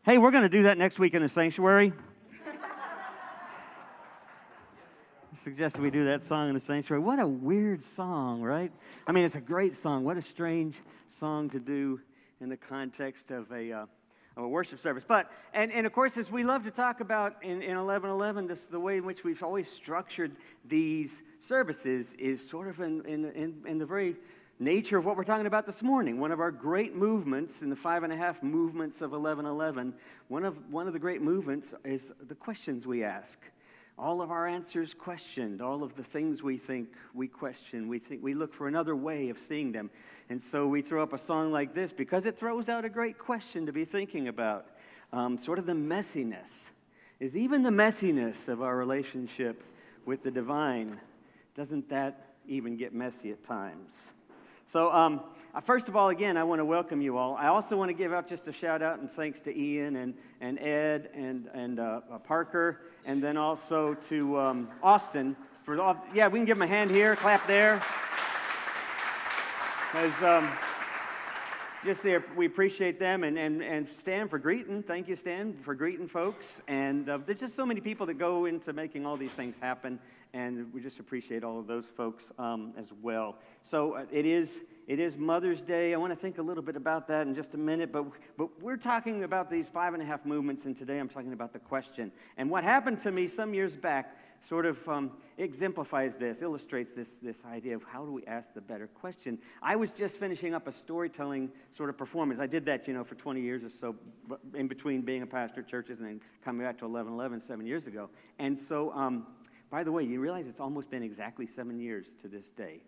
Hey, we're going to do that next week in the sanctuary. I suggested we do that song in the sanctuary. What a weird song, right? I mean, it's a great song. What a strange song to do in the context of a worship service. But, and of course, as we love to talk about in 1111, the way in which we've always structured these services is sort of in the very nature of what we're talking about this morning. One of our great movements in the 5.5 movements of 1111, one of the great movements is the questions we ask. All of our answers questioned, all of the things we think we question, we look for another way of seeing them. And so we throw up a song like this because it throws out a great question to be thinking about. Sort of the messiness. Is even the messiness of our relationship with the divine, doesn't that even get messy at times? So first of all, again, I want to welcome you all. I also want to give out just a shout out and thanks to Ian and Ed and Parker, and then also to Austin for we can give them a hand here, clap there. Because just there, we appreciate them, and Stan for greeting. Thank you, Stan, for greeting folks. And there's just so many people that go into making all these things happen, and we just appreciate all of those folks as well. So it is Mother's Day. I want to think a little bit about that in just a minute, but we're talking about these 5.5 movements, and today I'm talking about the question. And what happened to me some years back sort of exemplifies this, illustrates this idea of how do we ask the better question. I was just finishing up a storytelling sort of performance. I did that, for 20 years or so, in between being a pastor at churches and then coming back to 1111 7 years ago. And so, by the way, you realize it's almost been exactly 7 years to this day.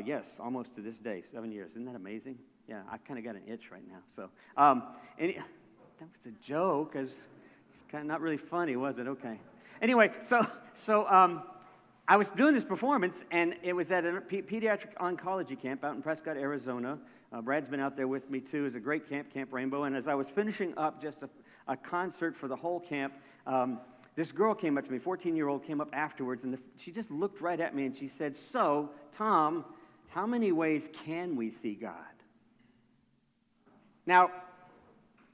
Yes, almost to this day, 7 years. Isn't that amazing? Yeah, I've kind of got an itch right now. So, that was a joke. It's kind of not really funny, was it? Okay. Anyway, so I was doing this performance, and it was at a pediatric oncology camp out in Prescott, Arizona. Brad's been out there with me, too. It's a great camp, Camp Rainbow. And as I was finishing up just a concert for the whole camp, this girl came up to me, 14-year-old, came up afterwards, and she just looked right at me, and she said, "So, Tom, how many ways can we see God?" Now,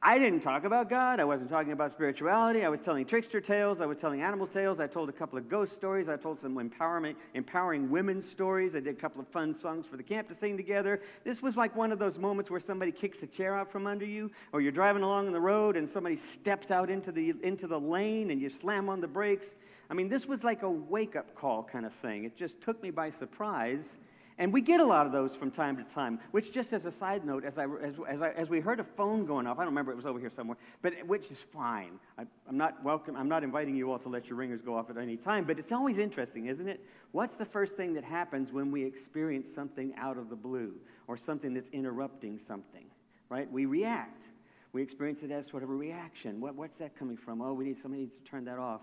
I didn't talk about God. I wasn't talking about spirituality. I was telling trickster tales. I was telling animal tales. I told a couple of ghost stories. I told some empowering women's stories. I did a couple of fun songs for the camp to sing together. This was like one of those moments where somebody kicks the chair out from under you, or you're driving along on the road and somebody steps out into the lane and you slam on the brakes. I mean, this was like a wake-up call kind of thing. It just took me by surprise. And we get a lot of those from time to time, which just as a side note, as we heard a phone going off, I don't remember, it was over here somewhere, but which is fine. I'm not inviting you all to let your ringers go off at any time, but it's always interesting, isn't it? What's the first thing that happens when we experience something out of the blue or something that's interrupting something, right? We react. We experience it as sort of a reaction. What's that coming from? Oh, somebody needs to turn that off.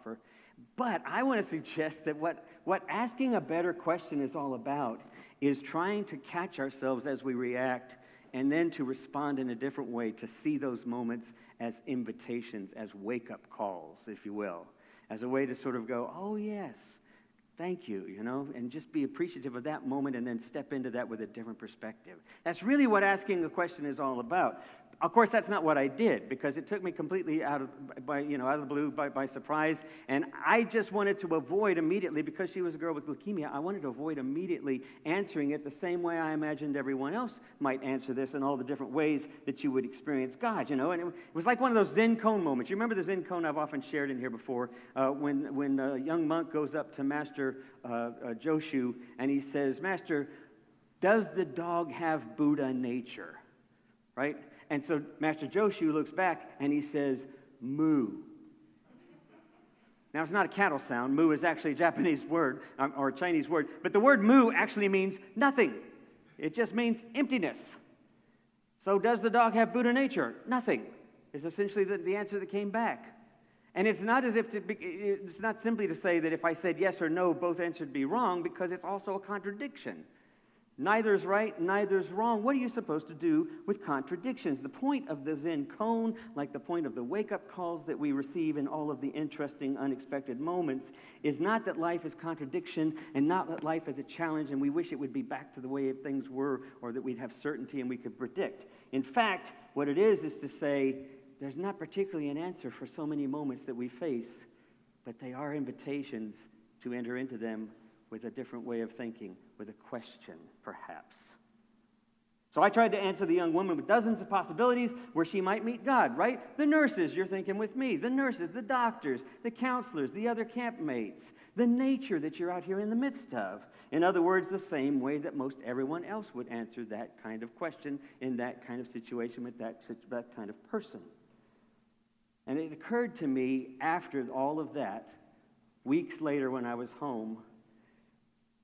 But I want to suggest that what asking a better question is all about is trying to catch ourselves as we react and then to respond in a different way, to see those moments as invitations, as wake-up calls, if you will, as a way to sort of go, oh, yes, thank you, and just be appreciative of that moment and then step into that with a different perspective. That's really what asking a question is all about. Of course, that's not what I did, because it took me completely out of the blue by surprise, and I just wanted to avoid immediately, because she was a girl with leukemia, I wanted to avoid immediately answering it the same way I imagined everyone else might answer this in all the different ways that you would experience God, and it was like one of those Zen koan moments. You remember the Zen koan I've often shared in here before, when a young monk goes up to Master Joshu, and he says, "Master, does the dog have Buddha nature?" Right? And so Master Joshu looks back and he says, "Moo." Now, it's not a cattle sound. Moo is actually a Japanese word or a Chinese word. But the word moo actually means nothing. It just means emptiness. So does the dog have Buddha nature? Nothing is essentially the answer that came back. And it's not it's not simply to say that if I said yes or no, both answers would be wrong, because it's also a contradiction. Neither's right, neither's wrong. What are you supposed to do with contradictions? The point of the Zen koan, like the point of the wake-up calls that we receive in all of the interesting, unexpected moments, is not that life is contradiction and not that life is a challenge and we wish it would be back to the way things were, or that we'd have certainty and we could predict. In fact, what it is to say there's not particularly an answer for so many moments that we face, but they are invitations to enter into them with a different way of thinking, with a question, perhaps. So I tried to answer the young woman with dozens of possibilities where she might meet God, right? The nurses, you're thinking with me. The nurses, the doctors, the counselors, the other campmates, the nature that you're out here in the midst of. In other words, the same way that most everyone else would answer that kind of question in that kind of situation with that kind of person. And it occurred to me after all of that, weeks later when I was home,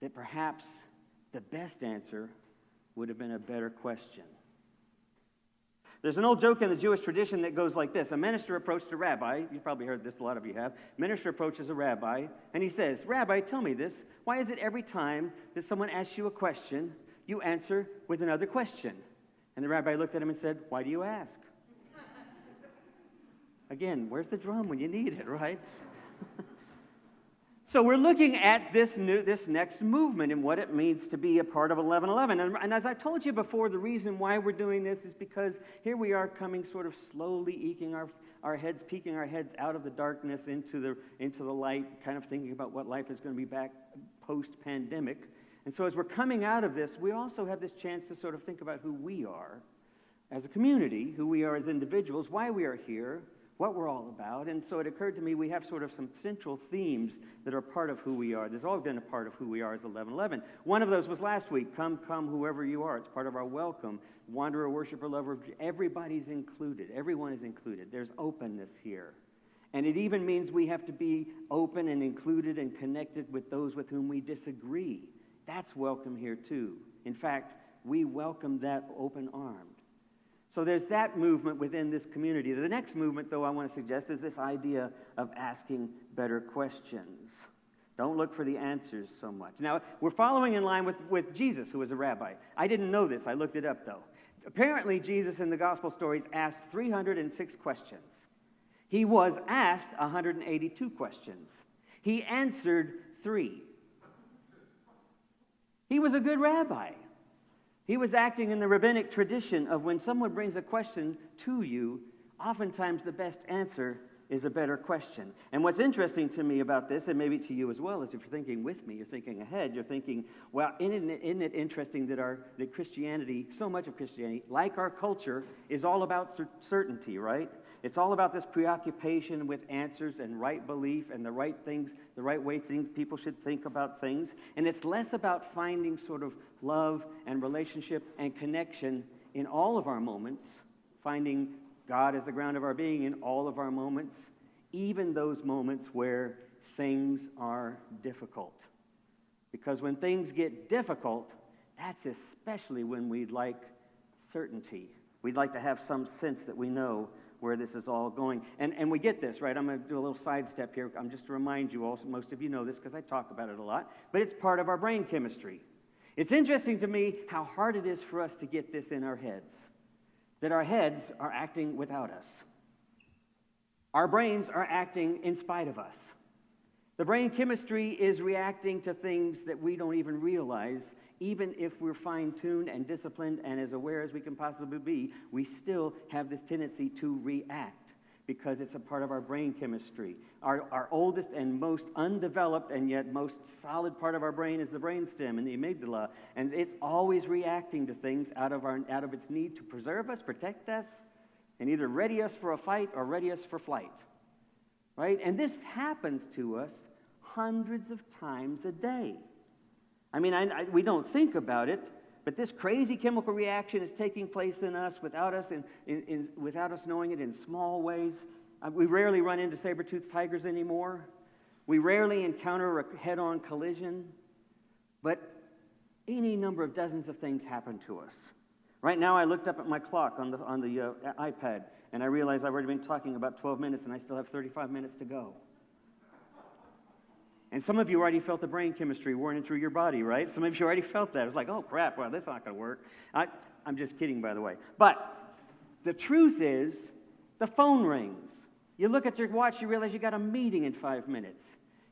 that perhaps the best answer would have been a better question. There's an old joke in the Jewish tradition that goes like this. A minister approached a rabbi. You've probably heard this, a lot of you have. Minister approaches a rabbi, and he says, "Rabbi, tell me this. Why is it every time that someone asks you a question, you answer with another question?" And the rabbi looked at him and said, "Why do you ask?" Again, where's the drum when you need it, right? So we're looking at this next movement and what it means to be a part of 1111. And as I told you before, the reason why we're doing this is because here we are coming sort of slowly peeking our heads out of the darkness into the light, kind of thinking about what life is going to be back post-pandemic. And so as we're coming out of this, we also have this chance to sort of think about who we are as a community, who we are as individuals, why we are here, what we're all about. And so it occurred to me we have sort of some central themes that are part of who we are. There's always been a part of who we are as 1111. One of those was last week. Come, whoever you are. It's part of our welcome. Wanderer, worshiper, lover, everybody's included. Everyone is included. There's openness here. And it even means we have to be open and included and connected with those with whom we disagree. That's welcome here too. In fact, we welcome that open-armed. So there's that movement within this community. The next movement, though, I want to suggest is this idea of asking better questions. Don't look for the answers so much. Now, we're following in line with Jesus, who was a rabbi. I didn't know this. I looked it up, though. Apparently, Jesus in the gospel stories asked 306 questions. He was asked 182 questions. He answered 3. He was a good rabbi. He was acting in the rabbinic tradition of when someone brings a question to you, oftentimes the best answer is a better question. And what's interesting to me about this, and maybe to you as well, is if you're thinking with me, you're thinking ahead, you're thinking, well, isn't it interesting that Christianity, so much of Christianity, like our culture, is all about certainty, right? It's all about this preoccupation with answers and right belief and the right things, the right way people should think about things. And it's less about finding sort of love and relationship and connection in all of our moments, finding God as the ground of our being in all of our moments, even those moments where things are difficult. Because when things get difficult, that's especially when we'd like certainty. We'd like to have some sense that we know where this is all going. And we get this, right? I'm going to do a little sidestep here. I'm just to remind you also, most of you know this because I talk about it a lot, but it's part of our brain chemistry. It's interesting to me how hard it is for us to get this in our heads, that our heads are acting without us. Our brains are acting in spite of us. The brain chemistry is reacting to things that we don't even realize. Even if we're fine-tuned and disciplined and as aware as we can possibly be, we still have this tendency to react because it's a part of our brain chemistry. Our oldest and most undeveloped and yet most solid part of our brain is the brainstem and the amygdala, and it's always reacting to things out of its need to preserve us, protect us, and either ready us for a fight or ready us for flight. Right? And this happens to us hundreds of times a day. I mean, we don't think about it, but this crazy chemical reaction is taking place in us without us without us knowing it in small ways. We rarely run into saber-toothed tigers anymore. We rarely encounter a head-on collision, but any number of dozens of things happen to us. Right now, I looked up at my clock on the iPad, and I realized I've already been talking about 12 minutes, and I still have 35 minutes to go. And some of you already felt the brain chemistry running through your body, right? Some of you already felt that. It was like, oh, crap, well, that's not going to work. I'm just kidding, by the way. But the truth is, the phone rings. You look at your watch, you realize you got a meeting in 5 minutes.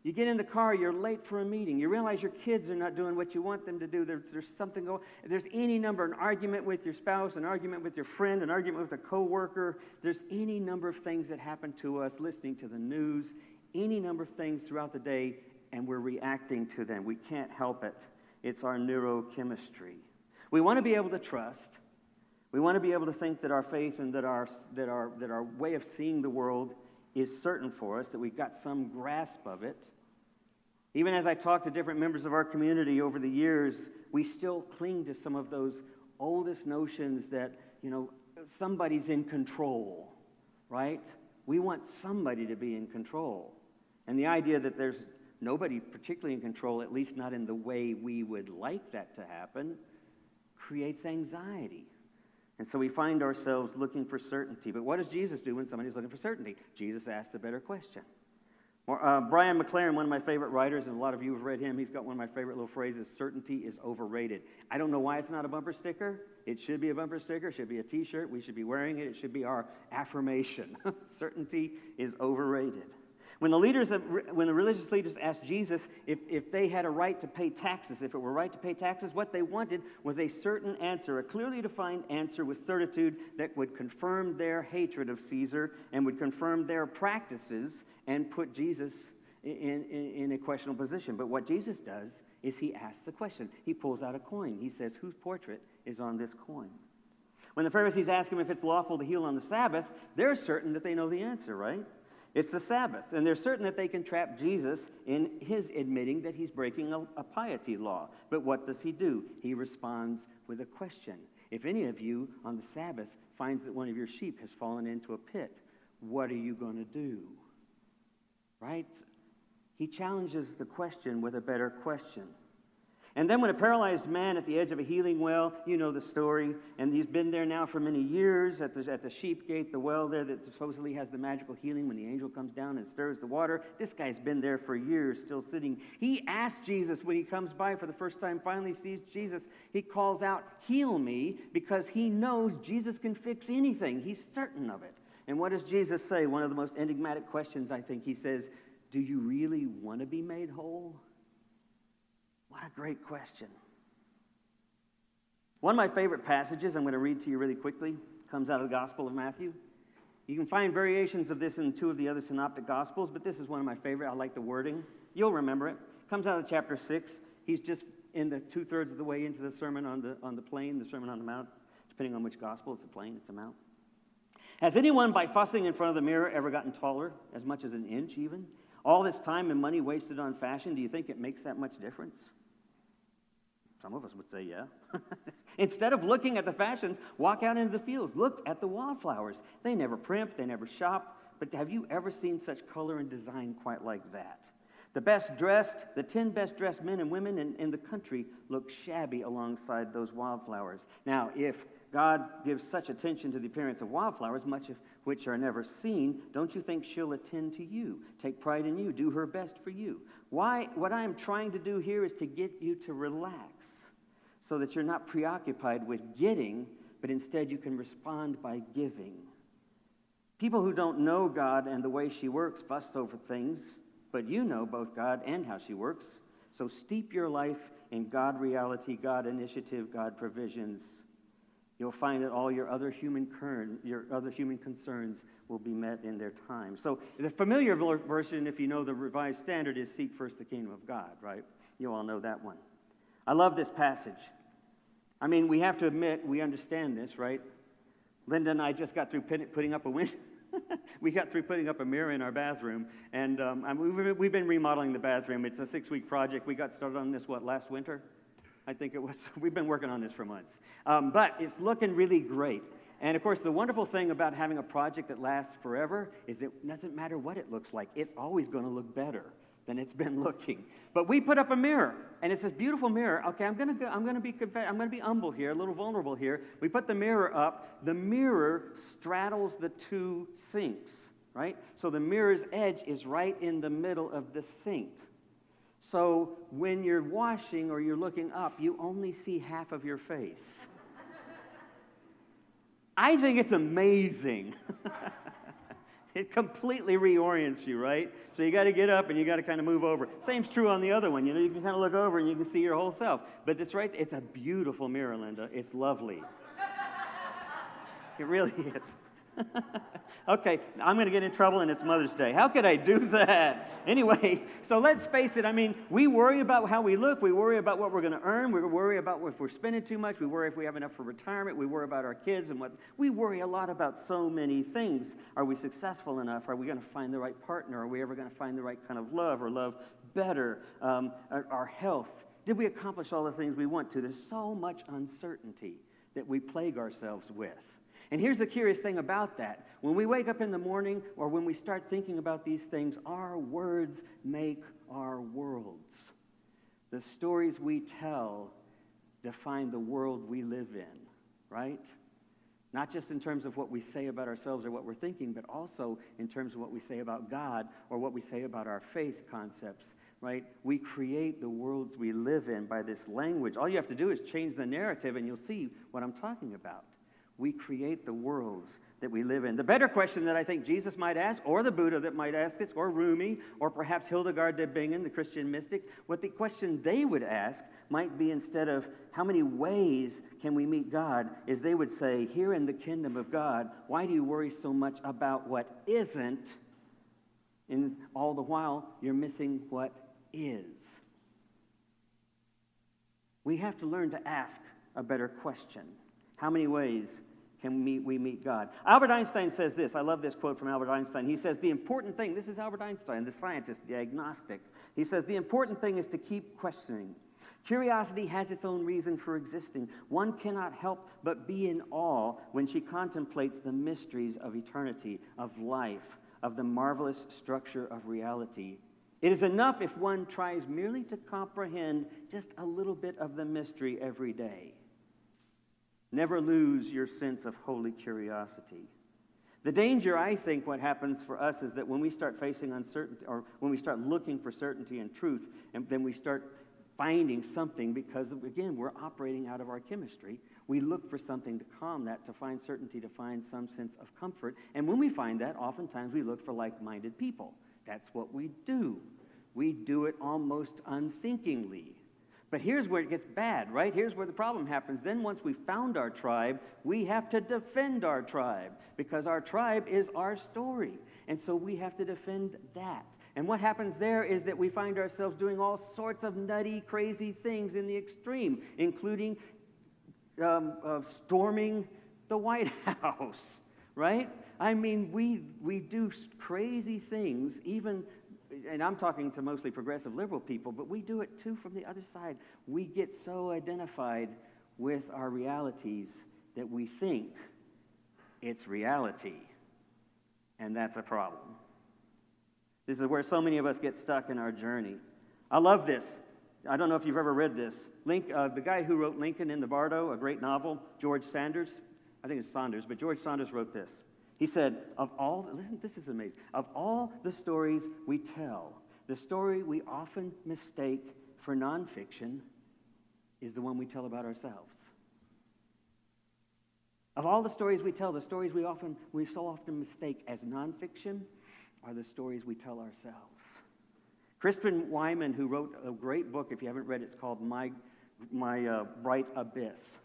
You get in the car, you're late for a meeting. You realize your kids are not doing what you want them to do. There's something going. There's any number, an argument with your spouse, an argument with your friend, an argument with a coworker. There's any number of things that happen to us listening to the news, any number of things throughout the day, and we're reacting to them. We can't help it. It's our neurochemistry. We want to be able to trust. We want to be able to think that our faith and that our way of seeing the world is certain for us, that we've got some grasp of it. Even as I talk to different members of our community over the years, we still cling to some of those oldest notions that, somebody's in control, right? We want somebody to be in control. And the idea that there's nobody particularly in control, at least not in the way we would like that to happen, creates anxiety. And so we find ourselves looking for certainty. But what does Jesus do when somebody's looking for certainty? Jesus asks a better question. Brian McLaren, one of my favorite writers, and a lot of you have read him, he's got one of my favorite little phrases, certainty is overrated. I don't know why it's not a bumper sticker. It should be a bumper sticker. It should be a T-shirt. We should be wearing it. It should be our affirmation. Certainty is overrated. When the religious leaders asked Jesus if they had a right to pay taxes, if it were right to pay taxes, what they wanted was a certain answer, a clearly defined answer with certitude that would confirm their hatred of Caesar and would confirm their practices and put Jesus in a questionable position. But what Jesus does is he asks the question. He pulls out a coin. He says, whose portrait is on this coin? When the Pharisees ask him if it's lawful to heal on the Sabbath, they're certain that they know the answer, right? It's the Sabbath, and they're certain that they can trap Jesus in his admitting that he's breaking a piety law. But what does he do? He responds with a question. If any of you on the Sabbath finds that one of your sheep has fallen into a pit, what are you going to do? Right? He challenges the question with a better question. And then when a paralyzed man at the edge of a healing well, you know the story, and he's been there now for many years at the sheep gate, the well there that supposedly has the magical healing when the angel comes down and stirs the water. This guy's been there for years, still sitting. He asks Jesus when he comes by for the first time, finally sees Jesus. He calls out, heal me, because he knows Jesus can fix anything. He's certain of it. And what does Jesus say? One of the most enigmatic questions, I think. He says, do you really want to be made whole? What a great question. One of my favorite passages, I'm going to read to you really quickly, comes out of the Gospel of Matthew. You can find variations of this in two of the other synoptic Gospels, but this is one of my favorite. I like the wording. You'll remember it. Comes out of chapter 6. He's just in the 2/3 of the way into the Sermon on the Plain, the Sermon on the Mount, depending on which Gospel. It's a plain, it's a mount. Has anyone, by fussing in front of the mirror, ever gotten taller, as much as an inch even? All this time and money wasted on fashion, do you think it makes that much difference? Some of us would say, yeah. Instead of looking at the fashions, walk out into the fields. Look at the wildflowers. They never primp, they never shop. But have you ever seen such color and design quite like that? The 10 best dressed men and women in the country look shabby alongside those wildflowers. Now, if God gives such attention to the appearance of wildflowers, much of which are never seen, don't you think she'll attend to you, take pride in you, do her best for you? What I am trying to do here is to get you to relax so that you're not preoccupied with getting, but instead you can respond by giving. People who don't know God and the way she works fuss over things, but you know both God and how she works. So steep your life in God reality, God initiative, God provisions. You'll find that all your other human concerns will be met in their time. So the familiar version, if you know the Revised Standard, is seek first the kingdom of God, right? You all know that one. I love this passage. I mean, we have to admit, we understand this, right? Linda and I just got through putting up a window. We got through putting up a mirror in our bathroom, and we've been remodeling the bathroom. It's a 6-week project. We got started on this, last winter? I think it was. We've been working on this for months. But it's looking really great. And, of course, the wonderful thing about having a project that lasts forever is it doesn't matter what it looks like. It's always going to look better than it's been looking. But we put up a mirror, and it's this beautiful mirror. Okay, I'm going to be humble here, a little vulnerable here. We put the mirror up. The mirror straddles the two sinks, right? So the mirror's edge is right in the middle of the sink. So when you're washing or you're looking up, you only see half of your face. I think it's amazing. It completely reorients you, right? So you got to get up and you got to kind of move over. Same's true on the other one. You know, you can kind of look over and you can see your whole self. But it's right, it's a beautiful mirror, Linda. It's lovely. It really is. Okay, I'm going to get in trouble and it's Mother's Day. How could I do that? Anyway, so let's face it. I mean, we worry about how we look. We worry about what we're going to earn. We worry about if we're spending too much. We worry if we have enough for retirement. We worry about our kids and what. We worry a lot about so many things. Are we successful enough? Are we going to find the right partner? Are we ever going to find the right kind of love or love better? Our health. Did we accomplish all the things we want to? There's so much uncertainty that we plague ourselves with. And here's the curious thing about that. When we wake up in the morning or when we start thinking about these things, our words make our worlds. The stories we tell define the world we live in, right? Not just in terms of what we say about ourselves or what we're thinking, but also in terms of what we say about God or what we say about our faith concepts, right? We create the worlds we live in by this language. All you have to do is change the narrative and you'll see what I'm talking about. We create the worlds that we live in. The better question that I think Jesus might ask, or the Buddha that might ask this, or Rumi, or perhaps Hildegard de Bingen, the Christian mystic, what the question they would ask might be, instead of how many ways can we meet God, is they would say, here in the kingdom of God, why do you worry so much about what isn't, and all the while you're missing what is? We have to learn to ask a better question. How many ways can we meet God? Albert Einstein says this. I love this quote from Albert Einstein. He says, the important thing, this is Albert Einstein, the scientist, the agnostic. He says, the important thing is to keep questioning. Curiosity has its own reason for existing. One cannot help but be in awe when she contemplates the mysteries of eternity, of life, of the marvelous structure of reality. It is enough if one tries merely to comprehend just a little bit of the mystery every day. Never lose your sense of holy curiosity. The danger, I think, what happens for us is that when we start facing uncertainty, or when we start looking for certainty and truth, and then we start finding something, because, again, we're operating out of our chemistry. We look for something to calm that, to find certainty, to find some sense of comfort. And when we find that, oftentimes we look for like-minded people. That's what we do. We do it almost unthinkingly. But here's where it gets bad, right? Here's where the problem happens. Then once we found our tribe, we have to defend our tribe, because our tribe is our story. And so we have to defend that. And what happens there is that we find ourselves doing all sorts of nutty, crazy things in the extreme, including storming the White House, right? I mean, we do crazy things, even. And I'm talking to mostly progressive liberal people, but we do it too from the other side. We get so identified with our realities that we think it's reality, and that's a problem. This is where so many of us get stuck in our journey. I love this. I don't know if you've ever read this. The guy who wrote Lincoln in the Bardo, a great novel, George Sanders. I think it's Saunders, but George Saunders wrote this. He said, listen, this is amazing. Of all the stories we tell, the story we often mistake for nonfiction is the one we tell about ourselves. Of all the stories we tell, the stories we so often mistake as nonfiction are the stories we tell ourselves. Christian Wyman, who wrote a great book, if you haven't read it, it's called My Bright Abyss.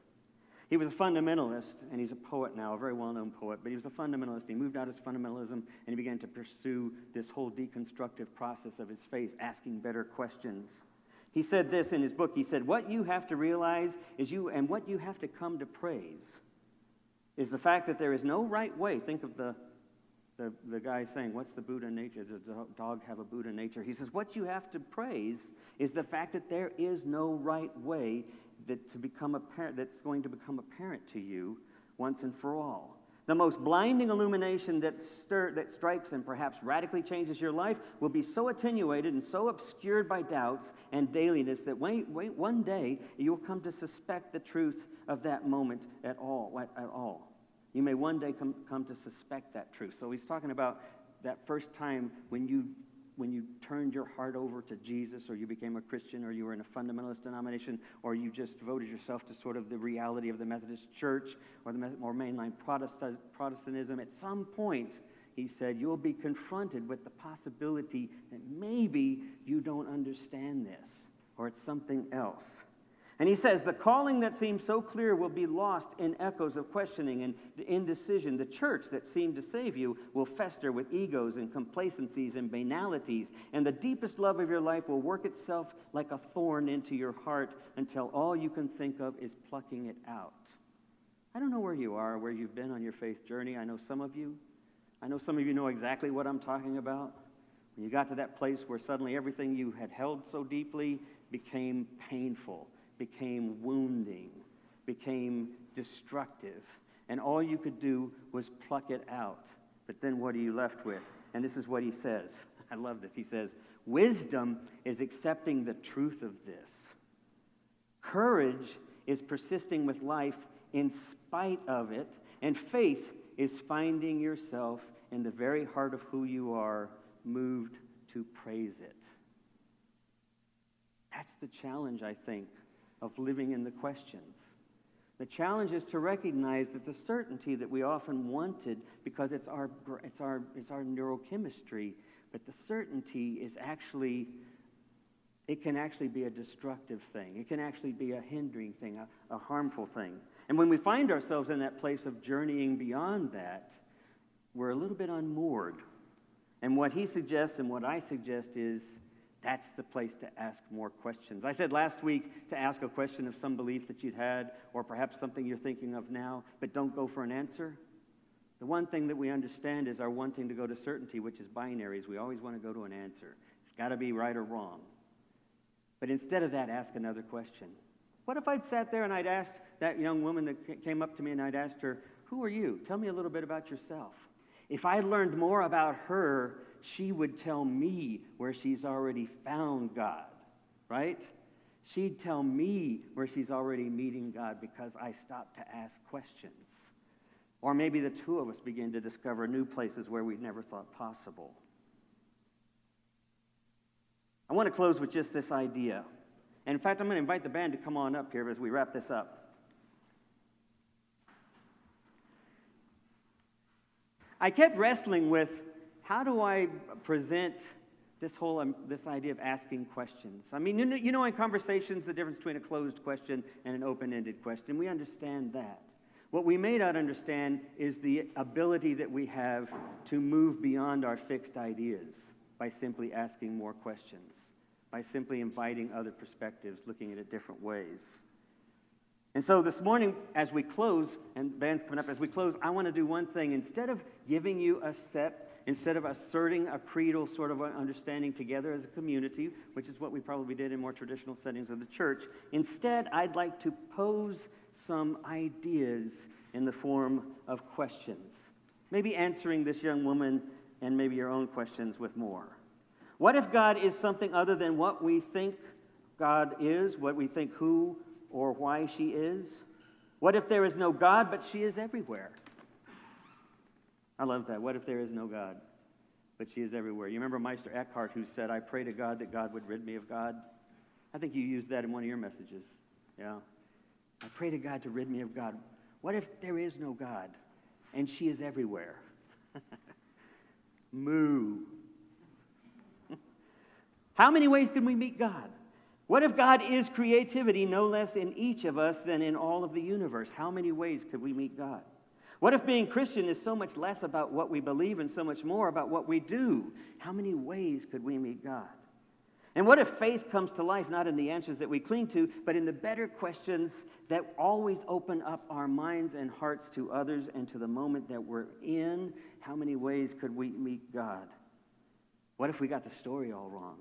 He was a fundamentalist, and he's a poet now, a very well-known poet, but he was a fundamentalist. He moved out of his fundamentalism, and he began to pursue this whole deconstructive process of his faith, asking better questions. He said this in his book. He said, what you have to realize is and what you have to come to praise is the fact that there is no right way. Think of the guy saying, what's the Buddha nature? Does the dog have a Buddha nature? He says, what you have to praise is the fact that there is no right way that's going to become apparent to you once and for all. The most blinding illumination that strikes and perhaps radically changes your life will be so attenuated and so obscured by doubts and dailiness that one day you'll come to suspect the truth of that moment at all. You may one day come to suspect that truth. So he's talking about that first time when you turned your heart over to Jesus, or you became a Christian, or you were in a fundamentalist denomination, or you just devoted yourself to sort of the reality of the Methodist Church or mainline Protestantism. At some point, he said, you'll be confronted with the possibility that maybe you don't understand this, or it's something else. And he says, the calling that seems so clear will be lost in echoes of questioning and indecision. The church that seemed to save you will fester with egos and complacencies and banalities. And the deepest love of your life will work itself like a thorn into your heart until all you can think of is plucking it out. I don't know where you are, where you've been on your faith journey. I know some of you know exactly what I'm talking about. When you got to that place where suddenly everything you had held so deeply became painful, became wounding, became destructive, and all you could do was pluck it out. But then what are you left with? And this is what he says. I love this. He says, wisdom is accepting the truth of this. Courage is persisting with life in spite of it, and faith is finding yourself in the very heart of who you are, moved to praise it. That's the challenge, I think, of living in the questions. The challenge is to recognize that the certainty that we often wanted, because it's our neurochemistry, but the certainty is actually, it can actually be a destructive thing. It can actually be a hindering thing, a harmful thing. And when we find ourselves in that place of journeying beyond that, we're a little bit unmoored. And what he suggests and what I suggest is that's the place to ask more questions. I said last week to ask a question of some belief that you'd had, or perhaps something you're thinking of now, but don't go for an answer. The one thing that we understand is our wanting to go to certainty, which is binaries. We always want to go to an answer. It's got to be right or wrong. But instead of that, ask another question. What if I'd sat there and I'd asked that young woman that came up to me and I'd asked her, who are you? Tell me a little bit about yourself. If I learned more about her, she would tell me where she's already found God, right? She'd tell me where she's already meeting God because I stopped to ask questions. Or maybe the two of us begin to discover new places where we'd never thought possible. I want to close with just this idea. And in fact, I'm going to invite the band to come on up here as we wrap this up. I kept wrestling with how do I present this idea of asking questions. I mean, you know in conversations, the difference between a closed question and an open-ended question. We understand that. What we may not understand is the ability that we have to move beyond our fixed ideas by simply asking more questions, by simply inviting other perspectives, looking at it different ways. And so this morning, as we close, and band's coming up, as we close, I want to do one thing. Instead of giving you instead of asserting a creedal sort of understanding together as a community, which is what we probably did in more traditional settings of the church, instead, I'd like to pose some ideas in the form of questions. Maybe answering this young woman and maybe your own questions with more. What if God is something other than what we think God is, what we think who or why she is? What if there is no God, but she is everywhere? I love that. What if there is no God, but she is everywhere? You remember Meister Eckhart, who said, I pray to God that God would rid me of God? I think you used that in one of your messages. Yeah. I pray to God to rid me of God. What if there is no God, and she is everywhere? Moo. How many ways can we meet God? What if God is creativity no less in each of us than in all of the universe? How many ways could we meet God? What if being Christian is so much less about what we believe and so much more about what we do? How many ways could we meet God? And what if faith comes to life not in the answers that we cling to, but in the better questions that always open up our minds and hearts to others and to the moment that we're in? How many ways could we meet God? What if we got the story all wrong?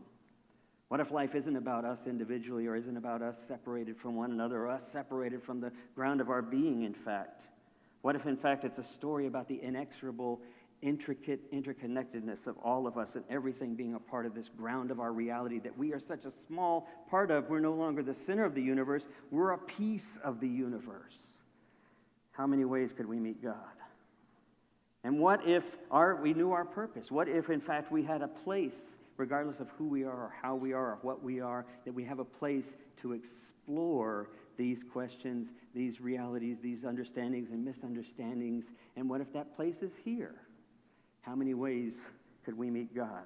What if life isn't about us individually, or isn't about us separated from one another, or us separated from the ground of our being, in fact? What if, in fact, it's a story about the inexorable, intricate interconnectedness of all of us and everything being a part of this ground of our reality that we are such a small part of? We're no longer the center of the universe. We're a piece of the universe. How many ways could we meet God? And what if we knew our purpose? What if, in fact, we had a place, regardless of who we are or how we are or what we are, that we have a place to explore these questions, these realities, these understandings and misunderstandings? And what if that place is here? How many ways could we meet God?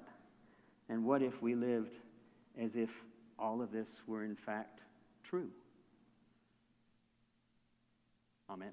And what if we lived as if all of this were in fact true? Amen.